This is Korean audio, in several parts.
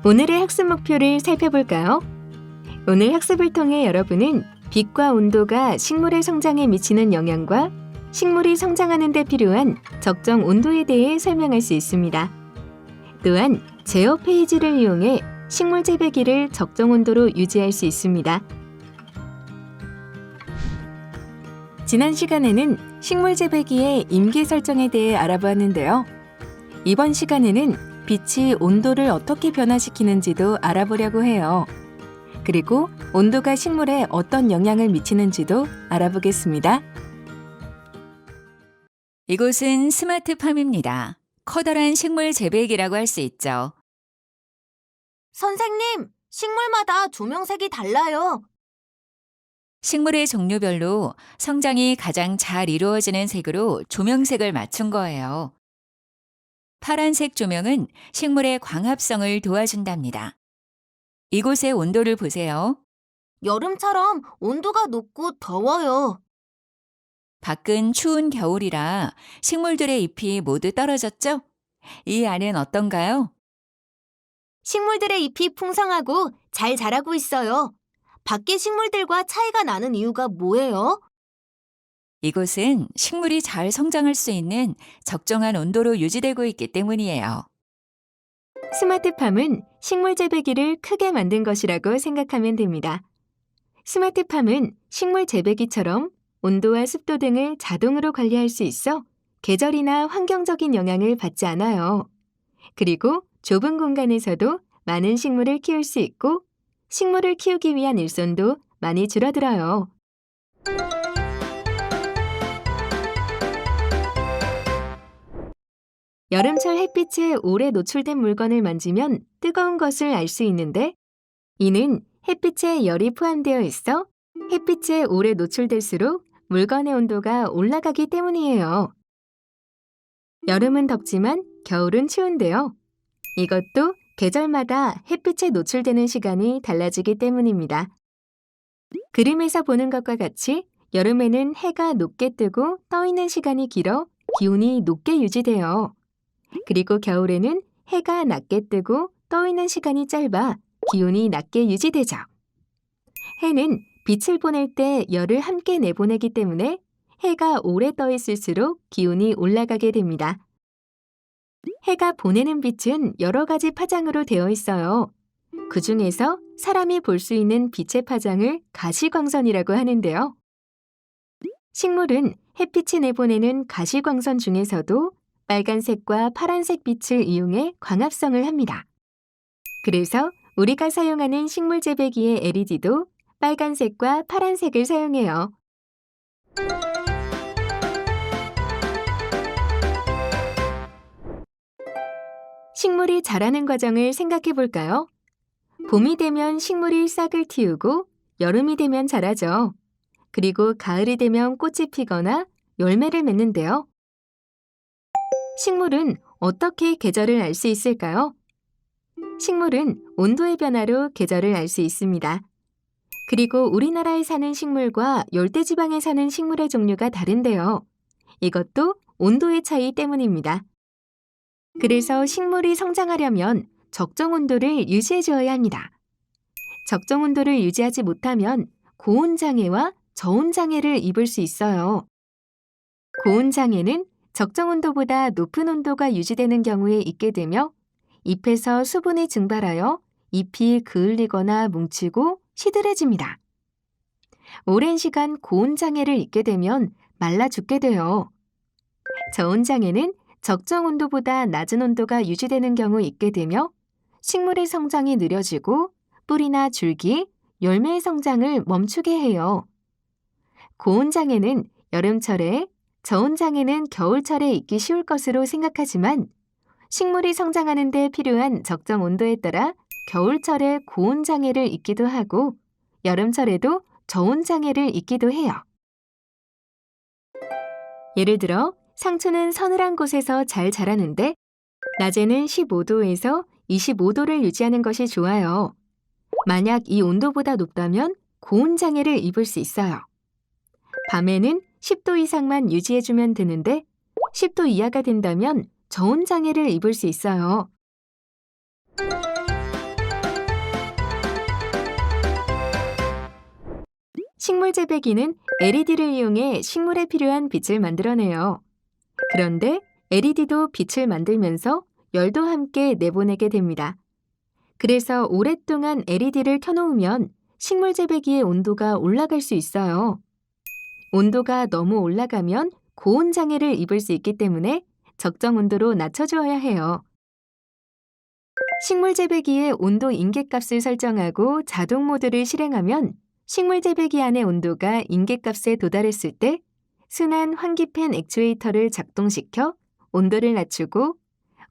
오늘의 학습 목표를 살펴볼까요? 오늘 학습을 통해 여러분은 빛과 온도가 식물의 성장에 미치는 영향과 식물이 성장하는 데 필요한 적정 온도에 대해 설명할 수 있습니다. 또한 제어 페이지를 이용해 식물 재배기를 적정 온도로 유지할 수 있습니다. 지난 시간에는 식물 재배기의 임계 설정에 대해 알아보았는데요. 이번 시간에는 빛이 온도를 어떻게 변화시키는지도 알아보려고 해요. 그리고 온도가 식물에 어떤 영향을 미치는지도 알아보겠습니다. 이곳은 스마트팜입니다. 커다란 식물 재배기라고 할 수 있죠. 선생님, 식물마다 조명색이 달라요. 식물의 종류별로 성장이 가장 잘 이루어지는 색으로 조명색을 맞춘 거예요. 파란색 조명은 식물의 광합성을 도와준답니다. 이곳의 온도를 보세요. 여름처럼 온도가 높고 더워요. 밖은 추운 겨울이라 식물들의 잎이 모두 떨어졌죠? 이 안은 어떤가요? 식물들의 잎이 풍성하고 잘 자라고 있어요. 밖의 식물들과 차이가 나는 이유가 뭐예요? 이곳은 식물이 잘 성장할 수 있는 적정한 온도로 유지되고 있기 때문이에요. 스마트팜은 식물 재배기를 크게 만든 것이라고 생각하면 됩니다. 스마트팜은 식물 재배기처럼 온도와 습도 등을 자동으로 관리할 수 있어 계절이나 환경적인 영향을 받지 않아요. 그리고 좁은 공간에서도 많은 식물을 키울 수 있고 식물을 키우기 위한 일손도 많이 줄어들어요. 여름철 햇빛에 오래 노출된 물건을 만지면 뜨거운 것을 알 수 있는데 이는 햇빛에 열이 포함되어 있어 햇빛에 오래 노출될수록 물건의 온도가 올라가기 때문이에요. 여름은 덥지만 겨울은 추운데요. 이것도 계절마다 햇빛에 노출되는 시간이 달라지기 때문입니다. 그림에서 보는 것과 같이 여름에는 해가 높게 뜨고 떠 있는 시간이 길어 기온이 높게 유지돼요. 그리고 겨울에는 해가 낮게 뜨고 떠 있는 시간이 짧아 기온이 낮게 유지되죠. 해는 빛을 보낼 때 열을 함께 내보내기 때문에 해가 오래 떠 있을수록 기온이 올라가게 됩니다. 해가 보내는 빛은 여러 가지 파장으로 되어 있어요. 그 중에서 사람이 볼 수 있는 빛의 파장을 가시광선이라고 하는데요. 식물은 햇빛이 내보내는 가시광선 중에서도 빨간색과 파란색 빛을 이용해 광합성을 합니다. 그래서 우리가 사용하는 식물 재배기의 LED도 빨간색과 파란색을 사용해요. 식물이 자라는 과정을 생각해 볼까요? 봄이 되면 식물이 싹을 틔우고 여름이 되면 자라죠. 그리고 가을이 되면 꽃이 피거나 열매를 맺는데요. 식물은 어떻게 계절을 알 수 있을까요? 식물은 온도의 변화로 계절을 알 수 있습니다. 그리고 우리나라에 사는 식물과 열대지방에 사는 식물의 종류가 다른데요. 이것도 온도의 차이 때문입니다. 그래서 식물이 성장하려면 적정 온도를 유지해 줘야 합니다. 적정 온도를 유지하지 못하면 고온장애와 저온장애를 입을 수 있어요. 고온장애는 적정 온도보다 높은 온도가 유지되는 경우에 있게 되며 잎에서 수분이 증발하여 잎이 그을리거나 뭉치고 시들해집니다. 오랜 시간 고온장애를 입게 되면 말라 죽게 돼요. 저온장애는 적정 온도보다 낮은 온도가 유지되는 경우 있게 되며 식물의 성장이 느려지고 뿌리나 줄기, 열매의 성장을 멈추게 해요. 고온장애는 여름철에, 저온장애는 겨울철에 있기 쉬울 것으로 생각하지만 식물이 성장하는 데 필요한 적정 온도에 따라 겨울철에 고온장애를 입기도 하고 여름철에도 저온장애를 입기도 해요. 예를 들어 상추는 서늘한 곳에서 잘 자라는데 낮에는 15도에서 25도를 유지하는 것이 좋아요. 만약 이 온도보다 높다면 고온장애를 입을 수 있어요. 밤에는 10도 이상만 유지해주면 되는데 10도 이하가 된다면 저온장애를 입을 수 있어요. 식물 재배기는 LED를 이용해 식물에 필요한 빛을 만들어내요. 그런데 LED도 빛을 만들면서 열도 함께 내보내게 됩니다. 그래서 오랫동안 LED를 켜놓으면 식물 재배기의 온도가 올라갈 수 있어요. 온도가 너무 올라가면 고온 장애를 입을 수 있기 때문에 적정 온도로 낮춰주어야 해요. 식물 재배기의 온도 임계값을 설정하고 자동 모드를 실행하면 식물 재배기 안의 온도가 임계값에 도달했을 때 순환 환기팬 액추에이터를 작동시켜 온도를 낮추고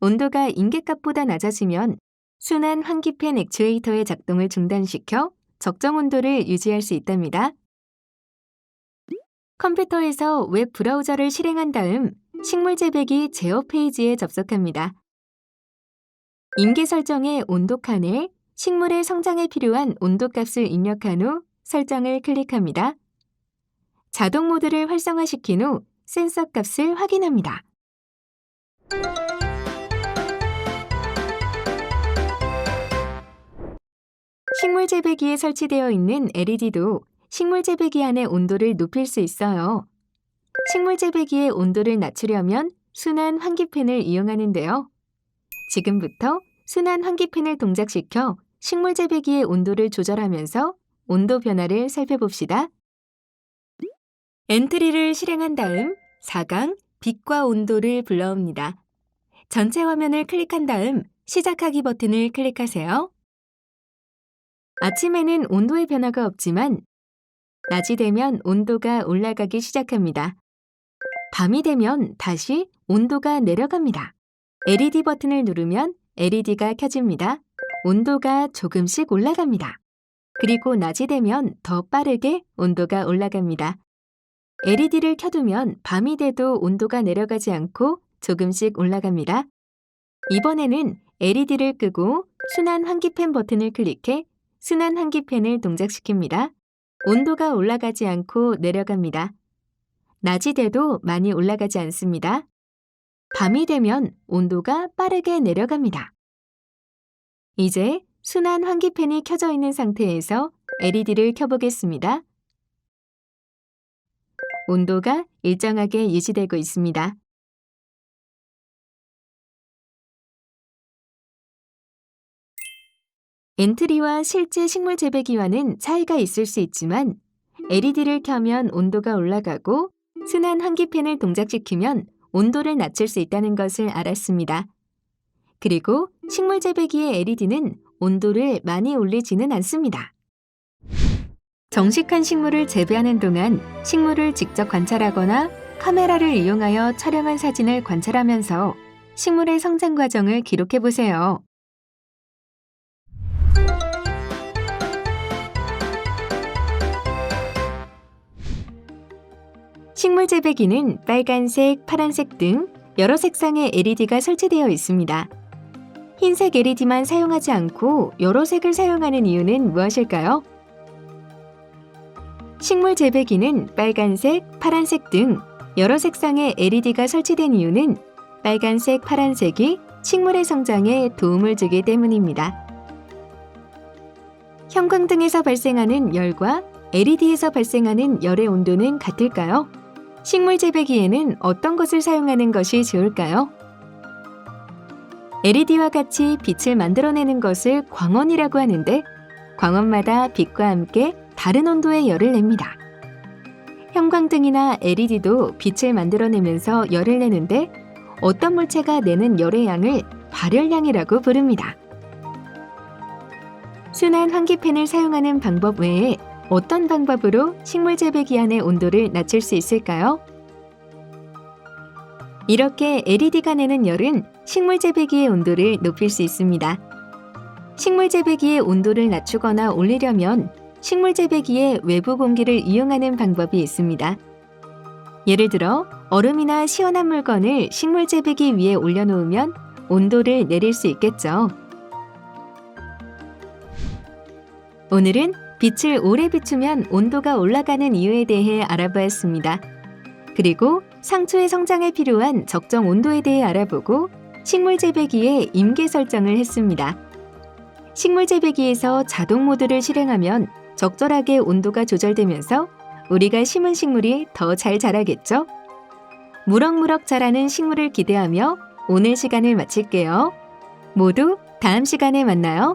온도가 임계값보다 낮아지면 순환 환기팬 액추에이터의 작동을 중단시켜 적정 온도를 유지할 수 있답니다. 컴퓨터에서 웹 브라우저를 실행한 다음 식물 재배기 제어 페이지에 접속합니다. 임계 설정의 온도 칸에 식물의 성장에 필요한 온도값을 입력한 후 설정을 클릭합니다. 자동 모드를 활성화시킨 후 센서 값을 확인합니다. 식물 재배기에 설치되어 있는 LED도 식물 재배기 안의 온도를 높일 수 있어요. 식물 재배기의 온도를 낮추려면 순환 환기팬을 이용하는데요. 지금부터 순환 환기팬을 동작시켜 식물 재배기의 온도를 조절하면서 온도 변화를 살펴봅시다. 엔트리를 실행한 다음 4강 빛과 온도를 불러옵니다. 전체 화면을 클릭한 다음 시작하기 버튼을 클릭하세요. 아침에는 온도의 변화가 없지만 낮이 되면 온도가 올라가기 시작합니다. 밤이 되면 다시 온도가 내려갑니다. LED 버튼을 누르면 LED가 켜집니다. 온도가 조금씩 올라갑니다. 그리고 낮이 되면 더 빠르게 온도가 올라갑니다. LED를 켜두면 밤이 돼도 온도가 내려가지 않고 조금씩 올라갑니다. 이번에는 LED를 끄고 순환 환기팬 버튼을 클릭해 순환 환기팬을 동작시킵니다. 온도가 올라가지 않고 내려갑니다. 낮이 돼도 많이 올라가지 않습니다. 밤이 되면 온도가 빠르게 내려갑니다. 이제 순환 환기팬이 켜져 있는 상태에서 LED를 켜보겠습니다. 온도가 일정하게 유지되고 있습니다. 엔트리와 실제 식물 재배기와는 차이가 있을 수 있지만 LED를 켜면 온도가 올라가고 순환 환기팬을 동작시키면 온도를 낮출 수 있다는 것을 알았습니다. 그리고 식물 재배기의 LED는 온도를 많이 올리지는 않습니다. 정식한 식물을 재배하는 동안 식물을 직접 관찰하거나 카메라를 이용하여 촬영한 사진을 관찰하면서 식물의 성장 과정을 기록해 보세요. 식물 재배기는 빨간색, 파란색 등 여러 색상의 LED가 설치되어 있습니다. 흰색 LED만 사용하지 않고 여러 색을 사용하는 이유는 무엇일까요? 식물 재배기는 빨간색, 파란색 등 여러 색상의 LED가 설치된 이유는 빨간색, 파란색이 식물의 성장에 도움을 주기 때문입니다. 형광등에서 발생하는 열과 LED에서 발생하는 열의 온도는 같을까요? 식물 재배기에는 어떤 것을 사용하는 것이 좋을까요? LED와 같이 빛을 만들어내는 것을 광원이라고 하는데 광원마다 빛과 함께 다른 온도의 열을 냅니다. 형광등이나 LED도 빛을 만들어내면서 열을 내는데 어떤 물체가 내는 열의 양을 발열량이라고 부릅니다. 순환 환기팬을 사용하는 방법 외에 어떤 방법으로 식물 재배기 안의 온도를 낮출 수 있을까요? 이렇게 LED가 내는 열은 식물 재배기의 온도를 높일 수 있습니다. 식물 재배기의 온도를 낮추거나 올리려면 식물 재배기의 외부 공기를 이용하는 방법이 있습니다. 예를 들어 얼음이나 시원한 물건을 식물 재배기 위에 올려놓으면 온도를 내릴 수 있겠죠. 오늘은 빛을 오래 비추면 온도가 올라가는 이유에 대해 알아보았습니다. 그리고 상추의 성장에 필요한 적정 온도에 대해 알아보고 식물 재배기의 임계 설정을 했습니다. 식물 재배기에서 자동 모드를 실행하면 적절하게 온도가 조절되면서 우리가 심은 식물이 더 잘 자라겠죠? 무럭무럭 자라는 식물을 기대하며 오늘 시간을 마칠게요. 모두 다음 시간에 만나요.